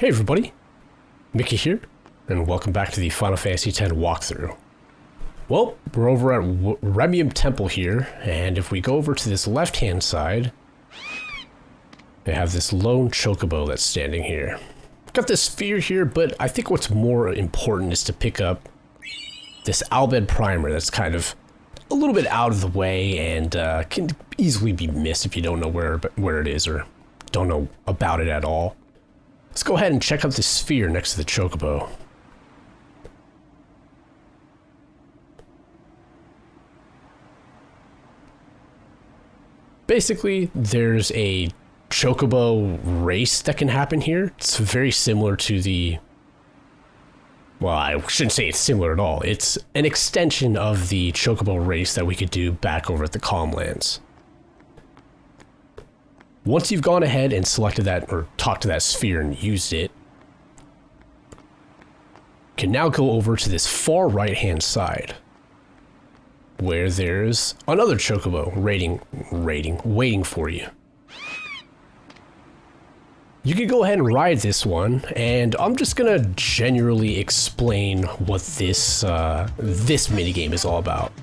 Hey everybody, Mickey here, and welcome back to the Final Fantasy X walkthrough. Well, we're over at Remiem Temple here, and if we go over to this left-hand side, we have this lone Chocobo that's standing here. Got this sphere here, but I think what's more important is to pick up this Albed primer that's kind of a little bit out of the way and can easily be missed if you don't know where it is or don't know about it at all. Let's go ahead and check out the sphere next to the Chocobo. Basically, there's a Chocobo race that can happen here. It's very similar to the... Well, I shouldn't say it's similar at all. It's an extension of the Chocobo race that we could do back over at the Calmlands. Once you've gone ahead and selected that, or talked to that sphere and used it, you can now go over to this far right-hand side, where there's another Chocobo waiting for you. You can go ahead and ride this one, and I'm just gonna generally explain what this minigame is all about.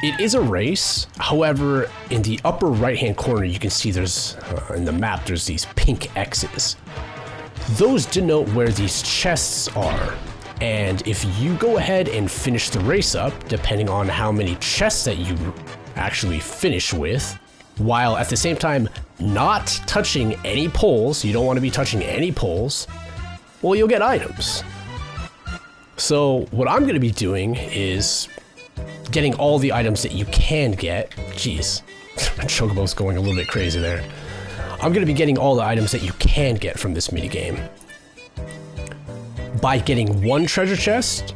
It is a race, however, in the upper right-hand corner you can see there's, in the map, there's these pink X's. Those denote where these chests are, and if you go ahead and finish the race up, depending on how many chests that you actually finish with, while at the same time not touching any poles, you don't want to be touching any poles, well, you'll get items. So what I'm going to be doing is getting all the items that you can get. Jeez, Chocobo's going a little bit crazy there. I'm going to be getting all the items that you can get from this minigame. By getting one treasure chest,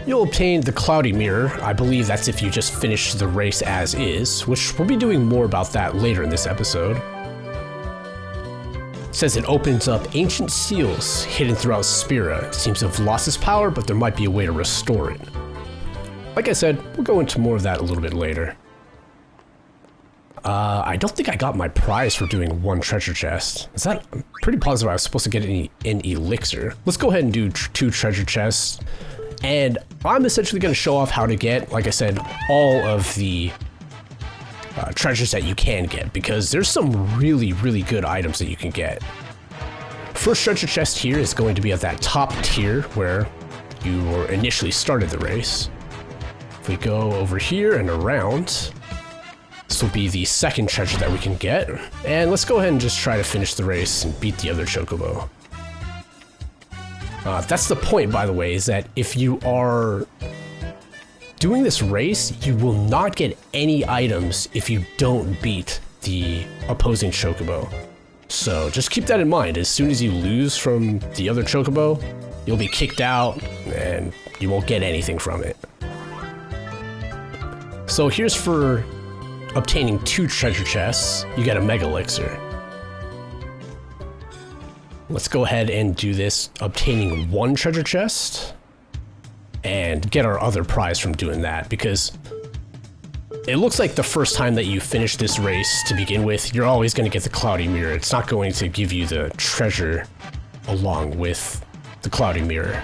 you'll obtain the Cloudy Mirror. I believe that's if you just finish the race as is, which we'll be doing more about that later in this episode. It says it opens up ancient seals hidden throughout Spira. It seems to have lost its power, but there might be a way to restore it. Like I said, we'll go into more of that a little bit later. I don't think I got my prize for doing one treasure chest. I'm pretty positive I was supposed to get an elixir. Let's go ahead and do two treasure chests. And I'm essentially going to show off how to get, like I said, all of the treasures that you can get, because there's some really, really good items that you can get. First treasure chest here is going to be at that top tier where you initially started the race. If we go over here and around, this will be the second treasure that we can get. And let's go ahead and just try to finish the race and beat the other Chocobo. That's the point, by the way, is that if you are doing this race, you will not get any items if you don't beat the opposing Chocobo. So just keep that in mind. As soon as you lose from the other Chocobo, you'll be kicked out and you won't get anything from it. So here's for obtaining two treasure chests. You get a Mega Elixir. Let's go ahead and do this, obtaining one treasure chest, and get our other prize from doing that, because it looks like the first time that you finish this race to begin with, you're always going to get the Cloudy Mirror. It's not going to give you the treasure along with the Cloudy Mirror.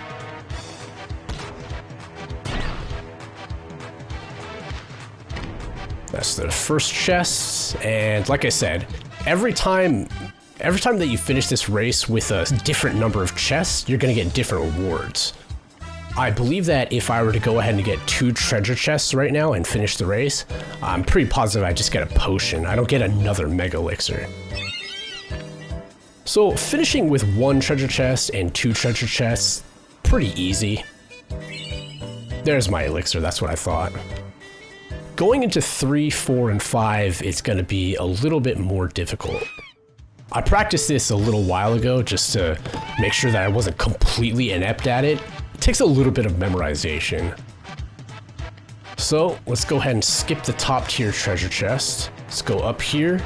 That's the first chest, and like I said, every time that you finish this race with a different number of chests, you're going to get different rewards. I believe that if I were to go ahead and get two treasure chests right now and finish the race, I'm pretty positive I just get a potion. I don't get another Mega Elixir. So finishing with one treasure chest and two treasure chests, pretty easy. There's my elixir, that's what I thought. Going into 3, 4, and 5, it's going to be a little bit more difficult. I practiced this a little while ago just to make sure that I wasn't completely inept at it. It takes a little bit of memorization. So let's go ahead and skip the top tier treasure chest. Let's go up here.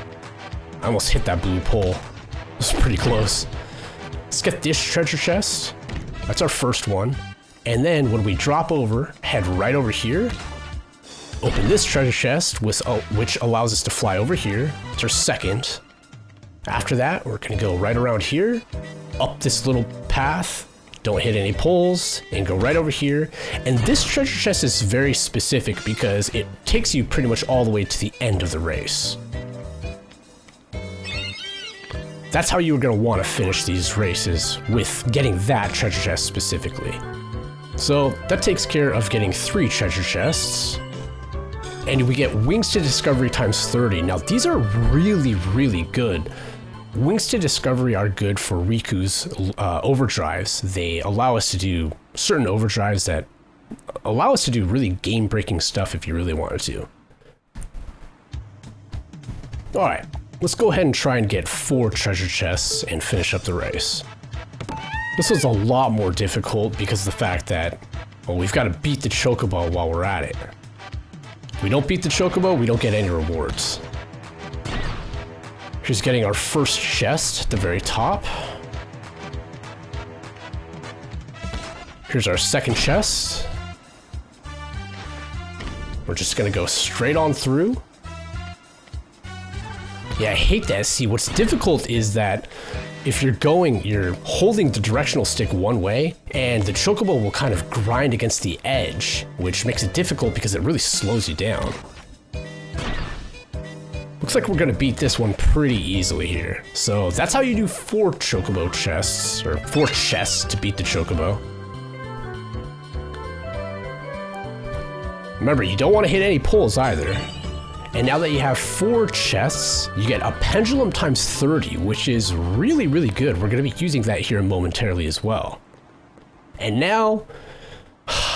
I almost hit that blue pole. It was pretty close. Let's get this treasure chest. That's our first one. And then when we drop over, head right over here. Open this treasure chest, which allows us to fly over here. It's our second. After that, we're gonna go right around here, up this little path, don't hit any poles, and go right over here. And this treasure chest is very specific because it takes you pretty much all the way to the end of the race. That's how you're gonna wanna finish these races, with getting that treasure chest specifically. So that takes care of getting 3 treasure chests. And we get Wings to Discovery times 30. Now these are really, really good. Wings to Discovery are good for Riku's overdrives. They allow us to do certain overdrives that allow us to do really game-breaking stuff if you really wanted to. Alright, let's go ahead and try and get 4 treasure chests and finish up the race. This was a lot more difficult because of the fact that, well, we've got to beat the Chocobo while we're at it. If we don't beat the Chocobo, we don't get any rewards. Here's getting our first chest at the very top. Here's our second chest. We're just gonna go straight on through. Yeah, I hate that. See, what's difficult is that if you're holding the directional stick one way, and the Chocobo will kind of grind against the edge, which makes it difficult because it really slows you down. Looks like we're gonna beat this one pretty easily here. So that's how you do 4 Chocobo chests, or 4 chests to beat the Chocobo. Remember, you don't want to hit any poles either. And now that you have 4 chests, you get a pendulum times 30, which is really, really good. We're gonna be using that here momentarily as well. And now,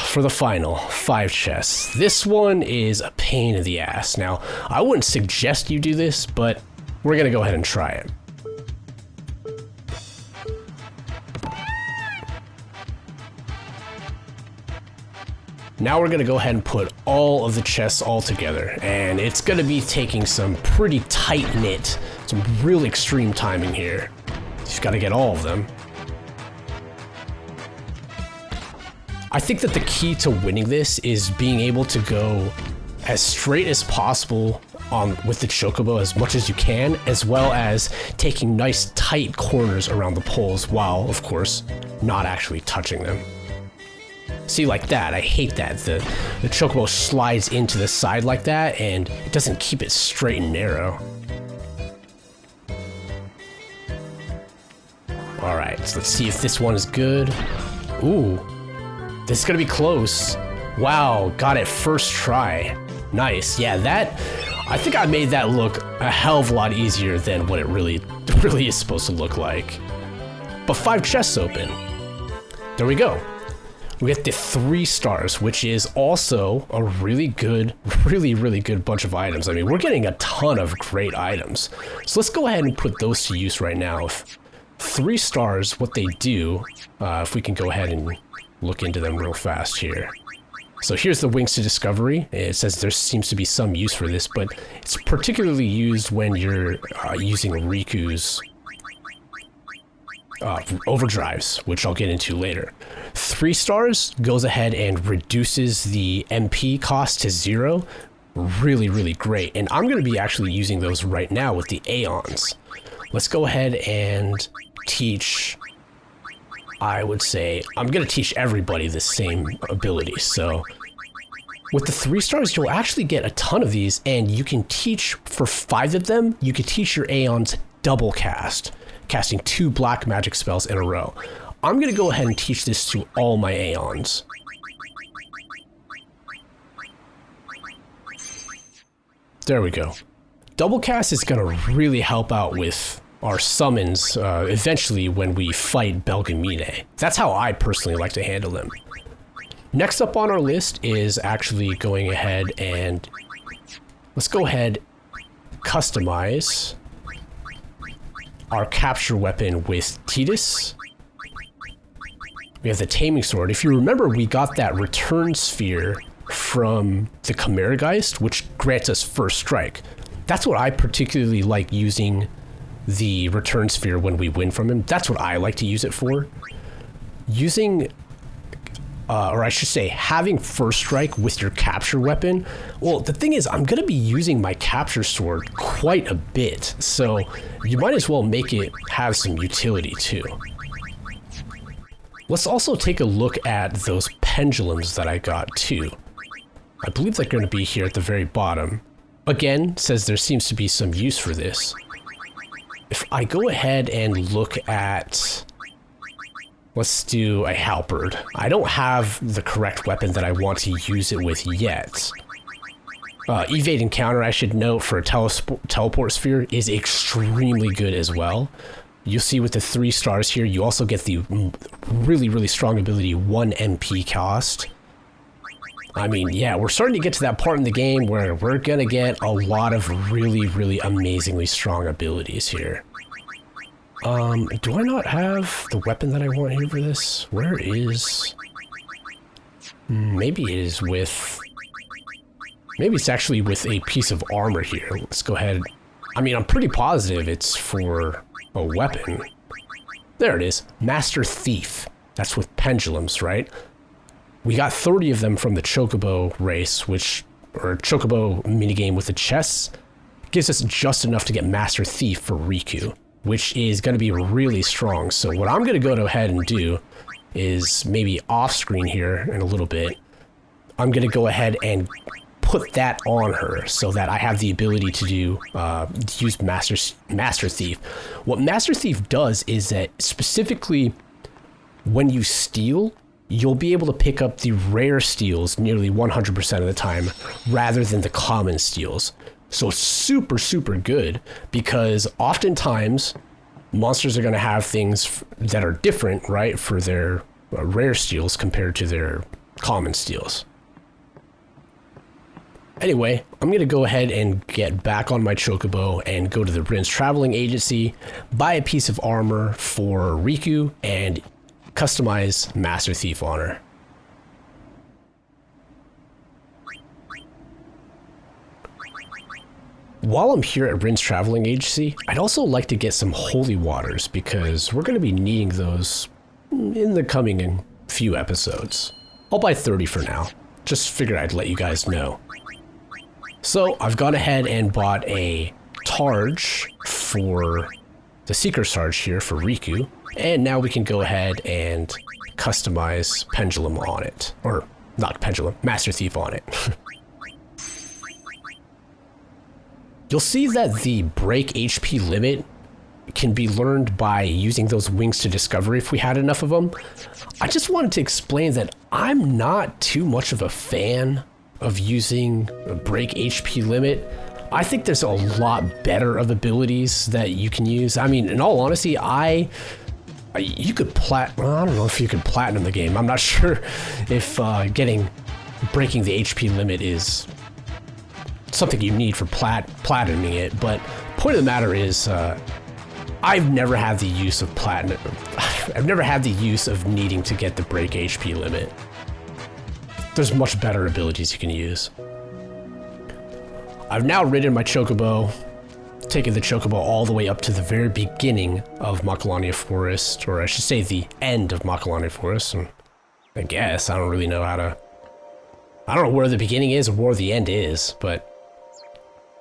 for the final 5 chests. This one is a pain in the ass. Now, I wouldn't suggest you do this, but we're gonna go ahead and try it. Now we're gonna go ahead and put all of the chests all together, and it's gonna be taking some pretty tight-knit, some real extreme timing here. You've gotta get all of them. I think that the key to winning this is being able to go as straight as possible with the Chocobo as much as you can, as well as taking nice tight corners around the poles while, of course, not actually touching them. See, like that, I hate that. The Chocobo slides into the side like that, and it doesn't keep it straight and narrow. Alright, so let's see if this one is good. Ooh. This is gonna be close. Wow, got it first try. Nice. Yeah, I think I made that look a hell of a lot easier than what it really is supposed to look like. But 5 chests open. There we go. We get the 3 stars, which is also a really good bunch of items. I mean, we're getting a ton of great items. So let's go ahead and put those to use right now. 3 stars, what they do, if we can go ahead and look into them real fast here. So here's the Wings to Discovery. It says there seems to be some use for this, but it's particularly used when you're using Riku's overdrives, which I'll get into later. 3 stars goes ahead and reduces the MP cost to 0. Really, really great. And I'm going to be actually using those right now with the Aeons. Let's go ahead and teach... I would say, I'm going to teach everybody the same ability. So with the 3 stars, you'll actually get a ton of these, and you can teach, for 5 of them, you can teach your Aeons double cast, casting 2 black magic spells in a row. I'm going to go ahead and teach this to all my Aeons. There we go. Double cast is going to really help out with our summons eventually when we fight Belgemine. That's how I personally like to handle them. Next up on our list is actually going ahead and let's go ahead customize our capture weapon with Titus. We have the Taming Sword. If you remember, we got that return sphere from the Chimerageist, which grants us first strike. That's what I particularly like using the return sphere when we win from him. That's what I like to use it for. Using or I should say having first strike with your capture weapon. Well, the thing is, I'm gonna be using my capture sword quite a bit, so you might as well make it have some utility too. Let's also take a look at those pendulums that I got too. I believe they're gonna be here at the very bottom. Again, says there seems to be some use for this. If I go ahead and look at, let's do a halberd. I don't have the correct weapon that I want to use it with yet. Evade encounter, I should note, for a teleport sphere is extremely good as well. You'll see with the 3 stars here, you also get the really, really strong ability 1 MP cost. I mean, yeah, we're starting to get to that part in the game where we're gonna get a lot of really, really amazingly strong abilities here. Do I not have the weapon that I want here for this? Where is... Maybe it is with... Maybe it's actually with a piece of armor here. Let's go ahead. I mean, I'm pretty positive it's for a weapon. There it is. Master Thief. That's with pendulums, right? We got 30 of them from the Chocobo race, or Chocobo minigame with the chests. Gives us just enough to get Master Thief for Riku, which is going to be really strong. So what I'm going to go ahead and do is maybe off screen here in a little bit. I'm going to go ahead and put that on her so that I have the ability to do use Master Thief. What Master Thief does is that specifically when you steal, you'll be able to pick up the rare steals nearly 100% of the time rather than the common steals. So super, super good, because oftentimes monsters are going to have things that are different, right, for their rare steals compared to their common steals. Anyway, I'm going to go ahead and get back on my Chocobo and go to the Rin's Traveling Agency, buy a piece of armor for Riku, and customize Master Thief on her. While I'm here at Rin's Traveling Agency, I'd also like to get some holy waters because we're going to be needing those in the coming few episodes. I'll buy 30 for now. Just figured I'd let you guys know. So I've gone ahead and bought a Targe for the Seeker Sarge here for Riku. And now we can go ahead and customize Pendulum on it. Or, not Pendulum, Master Thief on it. You'll see that the break HP limit can be learned by using those wings to discover if we had enough of them. I just wanted to explain that I'm not too much of a fan of using a break HP limit. I think there's a lot better of abilities that you can use. I mean, in all honesty, you could well, I don't know if you could platinum the game. I'm not sure if breaking the HP limit is something you need for platinuming it, but point of the matter is, I've never had the use of platinum. I've never had the use of needing to get the break HP limit. There's much better abilities you can use. I've now ridden my Chocobo, taken the Chocobo all the way up to the very beginning of Macalania Forest, or I should say the end of Macalania Forest. And I guess I don't really know I don't know where the beginning is or where the end is, but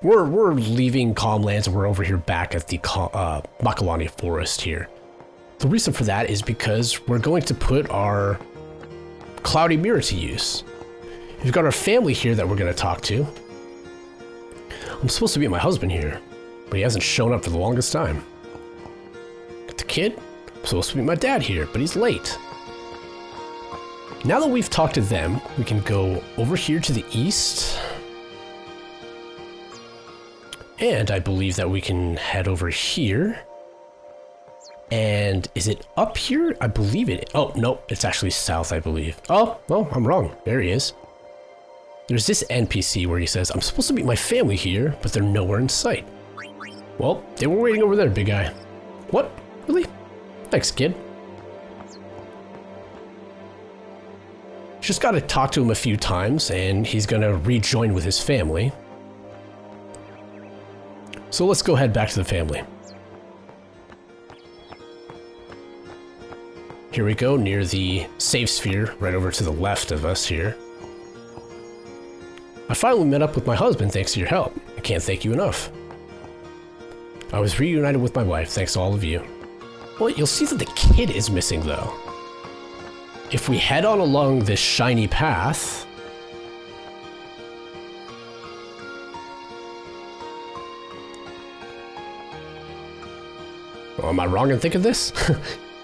we're leaving Calmlands and we're over here back at the Macalania Forest here. The reason for that is because we're going to put our Cloudy Mirror to use. We've got our family here that we're going to talk to. I'm supposed to meet my husband here, but he hasn't shown up for the longest time. Got the kid? I'm supposed to meet my dad here, but he's late. Now that we've talked to them, we can go over here to the east. And I believe that we can head over here. And is it up here? I believe it. Oh, no, it's actually south, I believe. Oh, well, I'm wrong. There he is. There's this NPC where he says, I'm supposed to meet my family here, but they're nowhere in sight. Well, they were waiting over there, big guy. What? Really? Thanks, kid. Just gotta talk to him a few times, and he's gonna rejoin with his family. So let's go head back to the family. Here we go, near the save sphere, right over to the left of us here. I finally met up with my husband thanks to your help. I can't thank you enough. I was reunited with my wife thanks to all of you. Well, you'll see that the kid is missing though. If we head on along this shiny path... Oh, am I wrong in thinking this?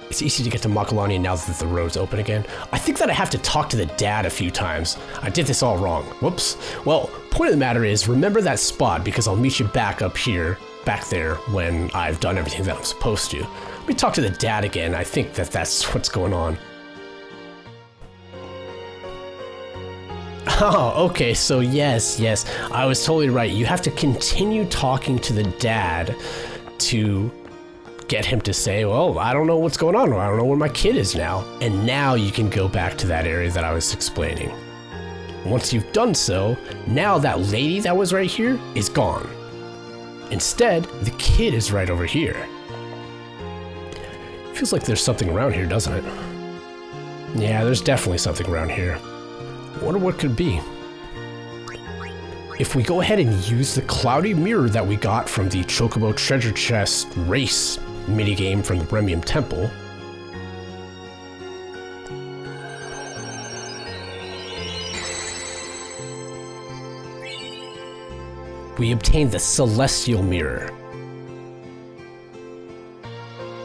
It's easy to get to Makalani now that the road's open again. I think that I have to talk to the dad a few times. I did this all wrong. Whoops. Well, point of the matter is, remember that spot because I'll meet you back up here, back there, when I've done everything that I'm supposed to. Let me talk to the dad again. I think that that's what's going on. Oh, okay, so yes, I was totally right. You have to continue talking to the dad to get him to say, well, I don't know what's going on. I don't know where my kid is now. And now you can go back to that area that I was explaining. Once you've done so, now that lady that was right here is gone. Instead, the kid is right over here. Feels like there's something around here, doesn't it? Yeah, there's definitely something around here. I wonder what it could be. If we go ahead and use the cloudy mirror that we got from the Chocobo treasure chest race minigame from the Remiem Temple, we obtain the Celestial Mirror.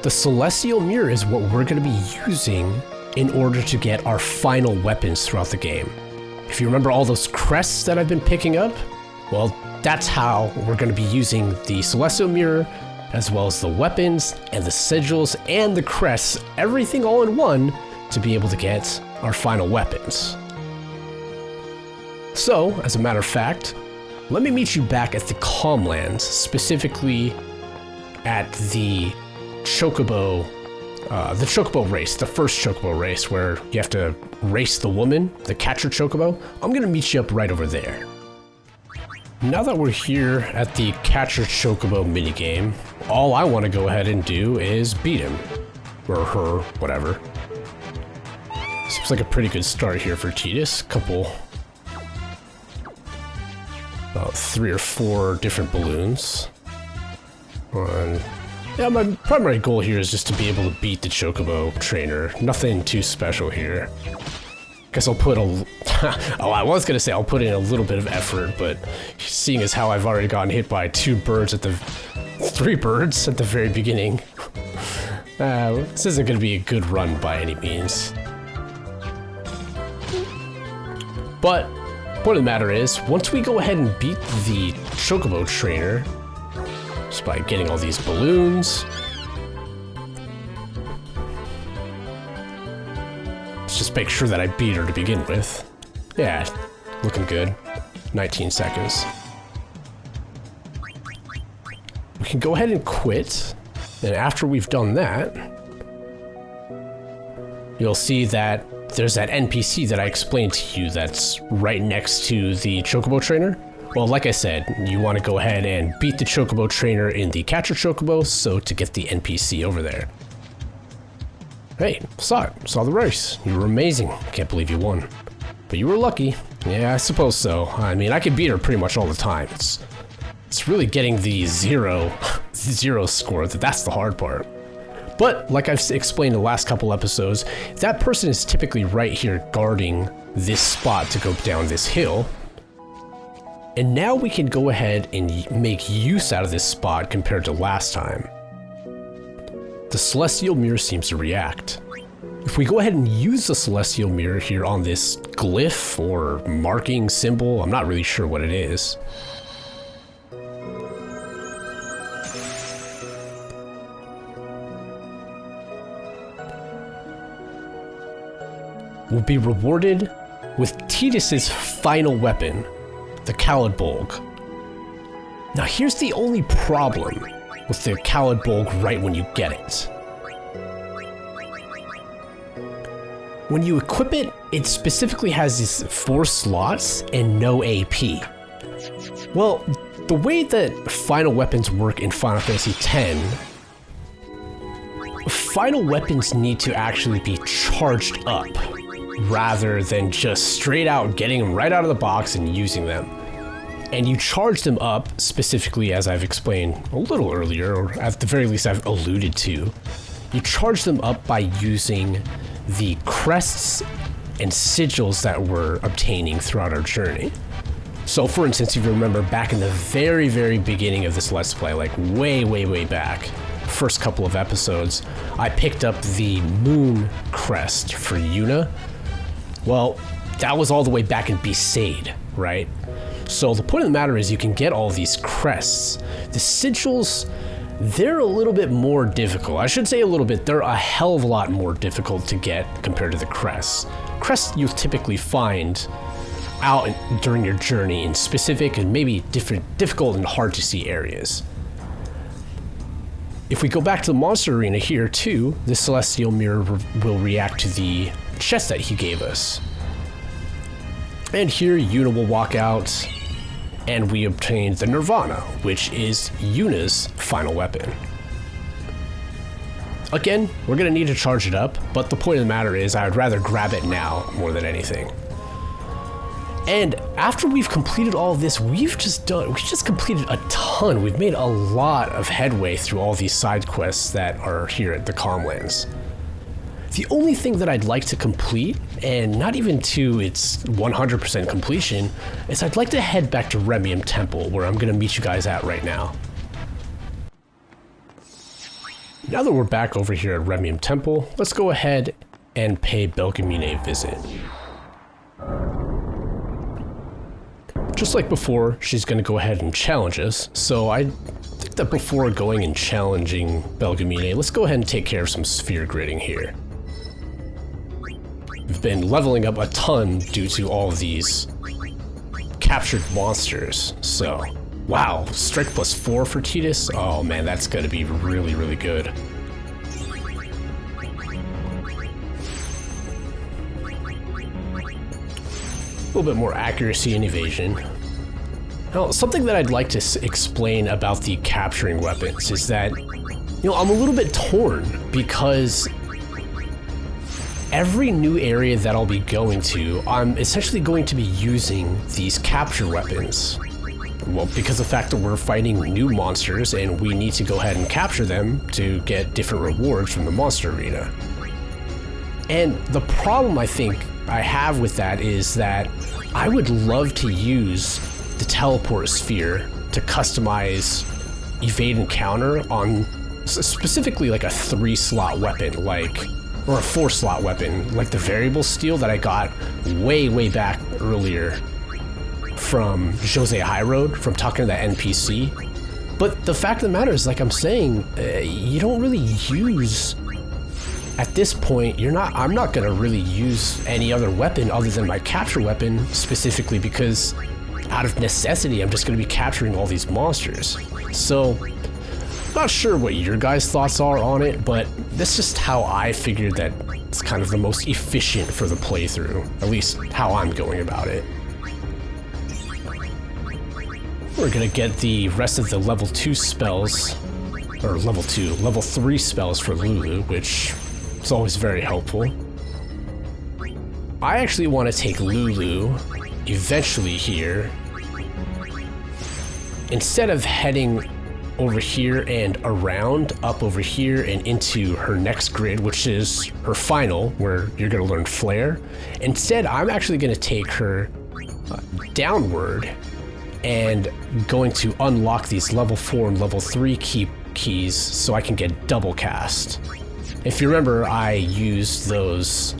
The Celestial Mirror is what we're going to be using in order to get our final weapons throughout the game. If you remember all those crests that I've been picking up, well, that's how we're going to be using the Celestial Mirror, as well as the weapons and the sigils and the crests, everything all in one, to be able to get our final weapons. So, as a matter of fact, let me meet you back at the Calmlands, specifically at the Chocobo race, the first Chocobo race, where you have to race the woman, the catcher Chocobo. I'm gonna meet you up right over there. Now that we're here at the catcher Chocobo minigame, all I want to go ahead and do is beat him. Or her, whatever. Seems like a pretty good start here for Tidus. About 3 or 4 different balloons. Yeah, my primary goal here is just to be able to beat the Chocobo trainer. Nothing too special here. Guess I'll put I was gonna say I'll put in a little bit of effort, but seeing as how I've already gotten hit by 3 birds at the very beginning, this isn't gonna be a good run by any means. But point of the matter is, once we go ahead and beat the Chocobo trainer, just by getting all these balloons, let's just make sure that I beat her to begin with. Yeah, looking good. 19 seconds. We can go ahead and quit, and after we've done that, you'll see that there's that NPC that I explained to you that's right next to the Chocobo trainer. Well, like I said, you want to go ahead and beat the Chocobo trainer in the catcher Chocobo, so to get the NPC over there. Hey, saw the race. You were amazing. Can't believe you won. But you were lucky. Yeah, I suppose so. I mean, I could beat her pretty much all the time. It's really getting the zero score that's the hard part. But like I've explained in the last couple episodes, that person is typically right here guarding this spot to go down this hill. And now we can go ahead and make use out of this spot compared to last time. The Celestial Mirror seems to react. If we go ahead and use the Celestial Mirror here on this glyph or marking symbol, I'm not really sure what it is. We'll be rewarded with Tidus's final weapon, the Khalid Bolg. Now here's the only problem with the Khalid Bolg right when you get it. When you equip it, it specifically has these 4 slots and no AP. Well, the way that final weapons work in Final Fantasy X, final weapons need to actually be charged up, rather than just straight out getting them right out of the box and using them. And you charge them up, specifically as I've explained a little earlier, or at the very least I've alluded to, you charge them up by using the crests and sigils that we're obtaining throughout our journey. So for instance, if you remember back in the very, very beginning of this Let's Play, like way back, first couple of episodes, I picked up the moon crest for Yuna. Well, that was all the way back in Besaid, right? So the point of the matter is you can get all these crests. The sigils, they're a little bit more difficult. I should say a little bit, they're a hell of a lot more difficult to get compared to the crests. Crests you'll typically find out during your journey in specific and maybe difficult and hard to see areas. If we go back to the monster arena here too, the celestial mirror will react to the chest that he gave us. And here Yuna will walk out and we obtain the Nirvana, which is Yuna's final weapon. Again, we're gonna need to charge it up, but the point of the matter is I would rather grab it now more than anything. And after we've completed all of this, we've just completed a ton. We've made a lot of headway through all these side quests that are here at the Calmlands. The only thing that I'd like to complete, and not even to its 100% completion, is I'd like to head back to Remiem Temple, where I'm gonna meet you guys at right now. Now that we're back over here at Remiem Temple, let's go ahead and pay Belgemine a visit. Just like before, she's going to go ahead and challenge us, so I think that before going and challenging Belgemine, let's go ahead and take care of some sphere gridding here. We've been leveling up a ton due to all of these captured monsters, so wow, strike +4 for Tidus? Oh man, that's going to be really good. A little bit more accuracy and evasion. Now, something that I'd like to explain about the capturing weapons is that, I'm a little bit torn because every new area that I'll be going to, I'm essentially going to be using these capture weapons. Well, because of the fact that we're fighting new monsters and we need to go ahead and capture them to get different rewards from the monster arena. And the problem I think I have with that is that I would love to use the teleport sphere to customize evade and counter on specifically like a 3-slot weapon, or a 4-slot weapon, like the variable steel that I got way back earlier from Jose High Road, from talking to that NPC. But the fact of the matter is, like I'm saying, you don't really use, at this point, I'm not gonna really use any other weapon other than my capture weapon, specifically because out of necessity, I'm just gonna be capturing all these monsters. So, not sure what your guys' thoughts are on it, but that's just how I figured that it's kind of the most efficient for the playthrough, at least how I'm going about it. We're gonna get the rest of the level 2 spells, or level 3 spells for Lulu, which is always very helpful. I actually want to take Lulu eventually here. Instead of heading over here and around, up over here and into her next grid, which is her final, where you're going to learn Flare. Instead, I'm actually going to take her downward and going to unlock these level 4 and level 3 keys so I can get double cast. If you remember, I used those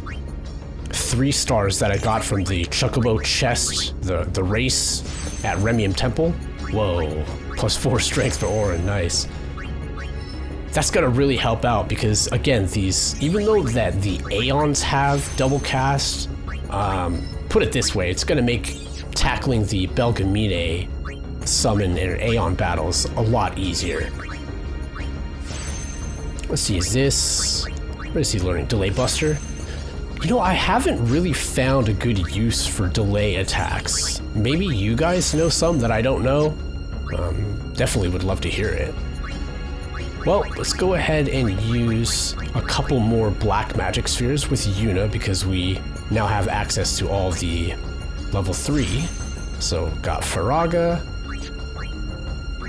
3 stars that I got from the Chocobo chest, the race at Remiem Temple. Whoa, +4 strength for Auron, nice. That's gonna really help out because, again, even though that the Aeons have double cast, put it this way, it's gonna make tackling the Belgemine summon and Aeon battles a lot easier. Let's see, what is he learning? Delay Buster? I haven't really found a good use for delay attacks. Maybe you guys know some that I don't know? Definitely would love to hear it. Well, let's go ahead and use a couple more black magic spheres with Yuna because we now have access to all the level 3. So got Faraga.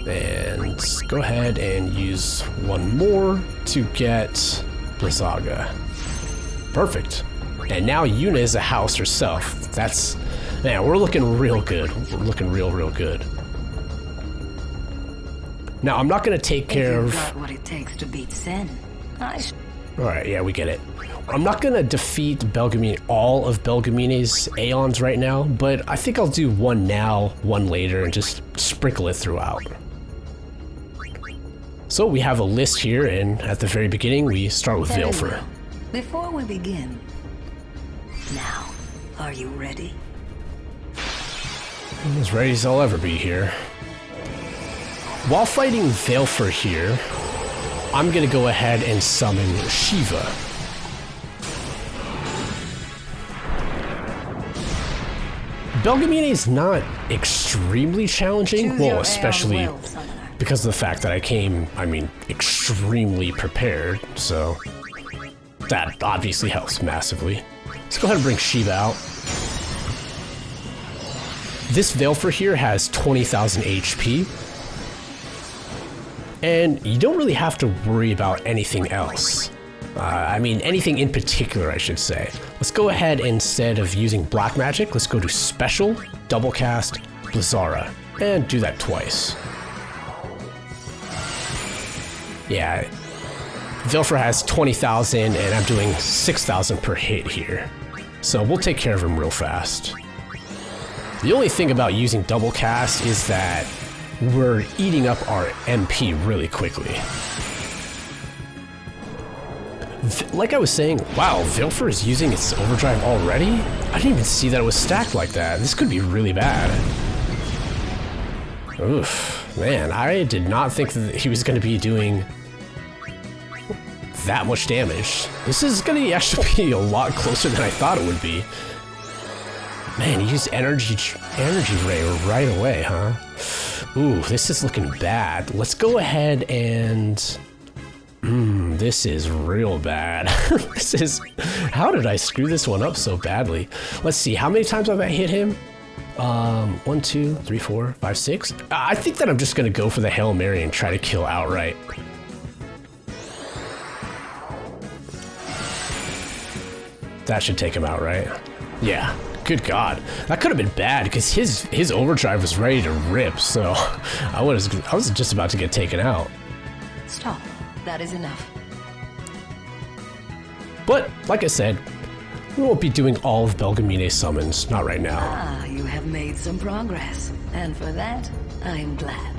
And go ahead and use one more to get Blizzaga. Perfect. And now Yuna is a house herself. That's, man, we're looking real good. We're looking real good. Now, I'm not going to take care of... got what it takes to beat Sin. Alright, yeah, we get it. I'm not going to defeat Belgamine, all of Belgamine's Aeons right now, but I think I'll do one now, one later, and just sprinkle it throughout. So we have a list here, and at the very beginning, we start with Valefor. Before we begin, now, are you ready? I'm as ready as I'll ever be here. While fighting Valefor here, I'm gonna go ahead and summon Shiva. Belgamine is not extremely challenging, well, especially because of the fact that I came, extremely prepared, so that obviously helps massively. Let's go ahead and bring Shiva out. This Valefor here has 20,000 HP, and you don't really have to worry about anything else. Anything in particular, I should say. Let's go ahead, instead of using black magic, let's go to special, double cast, Blizzara, and do that twice. Yeah, Valefor has 20,000 and I'm doing 6,000 per hit here. So we'll take care of him real fast. The only thing about using double cast is that we're eating up our MP really quickly. Like I was saying, wow, Valefor is using its overdrive already? I didn't even see that it was stacked like that. This could be really bad. Oof, man, I did not think that he was going to be doing that much damage. This is going to actually be a lot closer than I thought it would be. Man, he used energy ray right away, huh? Ooh, this is looking bad. Let's go ahead and... this is real bad. How did I screw this one up so badly? Let's see, how many times have I hit him? 1, 2, 3, 4, 5, 6. I think that I'm just gonna go for the Hail Mary and try to kill outright. That should take him out, right? Yeah. Good God, that could have been bad because his overdrive was ready to rip. So I was just about to get taken out. Stop. That is enough. But like I said, we won't be doing all of Belgamine's summons. Not right now. Ah, you have made some progress, and for that, I am glad.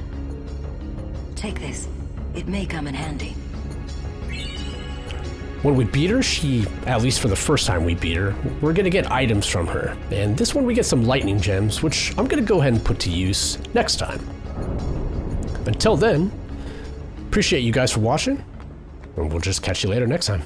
Take this. It may come in handy. When we beat her, at least for the first time we beat her, we're gonna get items from her. And this one we get some lightning gems, which I'm gonna go ahead and put to use next time. Until then, appreciate you guys for watching, and we'll just catch you later next time.